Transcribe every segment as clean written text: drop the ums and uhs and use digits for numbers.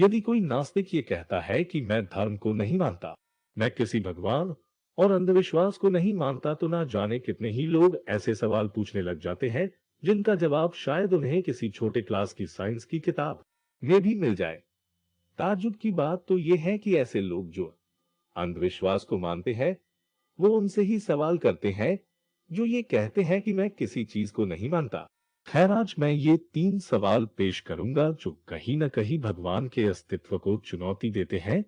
यदि कोई नास्तिक ये कहता है कि मैं धर्म को नहीं मानता, मैं किसी भगवान और अंधविश्वास को नहीं मानता, तो ना जाने कितने ही लोग ऐसे सवाल पूछने लग जाते हैं जिनका जवाब शायद उन्हें किसी छोटे क्लास की साइंस की किताब में भी मिल जाए। ताज्जुब की बात तो ये है कि ऐसे लोग जो अंधविश्वास को मानते हैं, वो उनसे ही सवाल करते हैं जो ये कहते हैं कि मैं किसी चीज को नहीं मानता। खैर, आज मैं ये 3 सवाल पेश करूंगा जो कहीं न कहीं भगवान के अस्तित्व को चुनौती देते हैं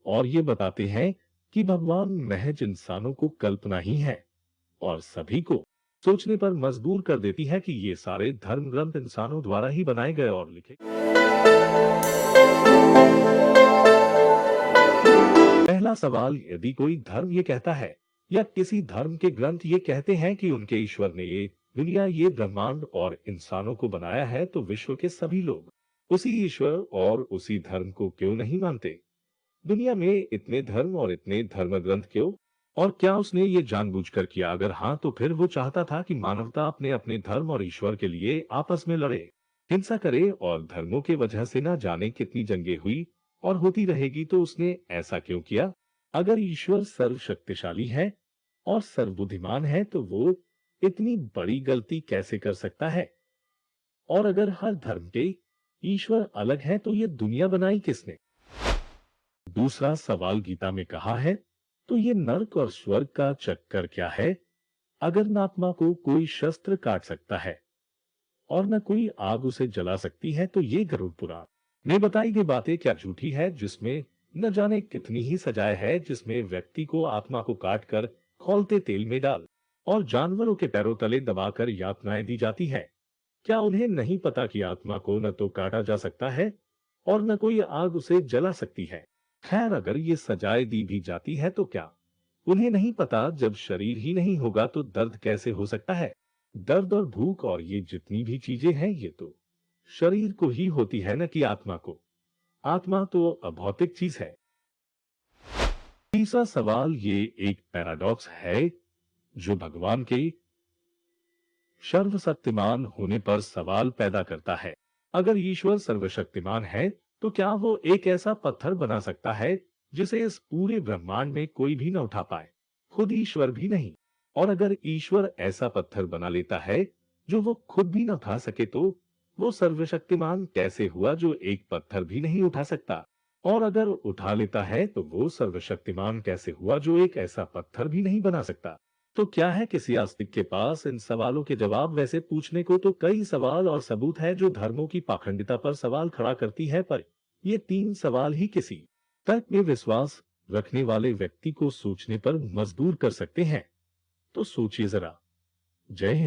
और ये बताते हैं कि भगवान महज इंसानों को कल्पना ही है और सभी को सोचने पर मजबूर कर देती है कि ये सारे धर्म ग्रंथ इंसानों द्वारा ही बनाए गए और लिखे। पहला सवाल, यदि कोई धर्म ये कहता है या किसी धर्म के ग्रंथ ये कहते हैं कि उनके ईश्वर ने ये दुनिया, ये ब्रह्मांड और इंसानों को बनाया है, तो विश्व के सभी लोग उसी ईश्वर और उसी धर्म को क्यों नहीं मानते? दुनिया में इतने धर्म और इतने धर्म ग्रंथ क्यों? और क्या उसने ये जानबूझकर किया? अगर हाँ, तो फिर वो चाहता था कि मानवता अपने अपने धर्म और ईश्वर के लिए आपस में लड़े, हिंसा करे और धर्मों के वजह से ना जाने कितनी जंगें हुई और होती रहेगी। तो उसने ऐसा क्यों किया? अगर ईश्वर सर्वशक्तिशाली है और सर्वबुद्धिमान है, तो वो इतनी बड़ी गलती कैसे कर सकता है? और अगर हर धर्म के ईश्वर अलग है, तो ये दुनिया बनाई किसने? दूसरा सवाल, गीता में कहा है, तो ये नर्क और स्वर्ग का चक्कर क्या है? अगर न आत्मा को कोई शस्त्र काट सकता है और न कोई आग उसे जला सकती है, तो ये गरुड़ पुराण में बताई गई बातें क्या झूठी है, जिसमें न जाने कितनी ही सजाएं है, जिसमें व्यक्ति को आत्मा को काट कर खौलते तेल में डाल और जानवरों के पैरों तले दबाकर यातनाएं दी जाती है। क्या उन्हें नहीं पता कि आत्मा को न तो काटा जा सकता है और न कोई आग उसे जला सकती है? खैर, अगर ये सजाएं दी भी जाती है, तो क्या उन्हें नहीं पता जब शरीर ही नहीं होगा तो दर्द कैसे हो सकता है? दर्द और भूख और ये जितनी भी चीजें हैं, ये तो शरीर को ही होती है, न कि आत्मा को। आत्मा तो अभौतिक चीज है। तीसरा सवाल, ये एक पैराडॉक्स है जो भगवान के सर्वशक्तिमान होने पर सवाल पैदा करता है। अगर ईश्वर सर्वशक्तिमान है, तो क्या वो एक ऐसा पत्थर बना सकता है जिसे इस पूरे ब्रह्मांड में कोई भी न उठा पाए, खुद ईश्वर भी नहीं? और अगर ईश्वर ऐसा पत्थर बना लेता है जो वो खुद भी न उठा सके, तो वो सर्वशक्तिमान कैसे हुआ जो एक पत्थर भी नहीं उठा सकता? और अगर उठा लेता है, तो वो सर्वशक्तिमान कैसे हुआ जो एक ऐसा पत्थर भी नहीं बना सकता? तो क्या है किसी आस्तिक के पास इन सवालों के जवाब? वैसे पूछने को तो कई सवाल और सबूत है जो धर्मों की पाखंडिता पर सवाल खड़ा करती है, पर ये 3 सवाल ही किसी तर्क में विश्वास रखने वाले व्यक्ति को सोचने पर मजबूर कर सकते हैं। तो सोचिए जरा। जय हिंद।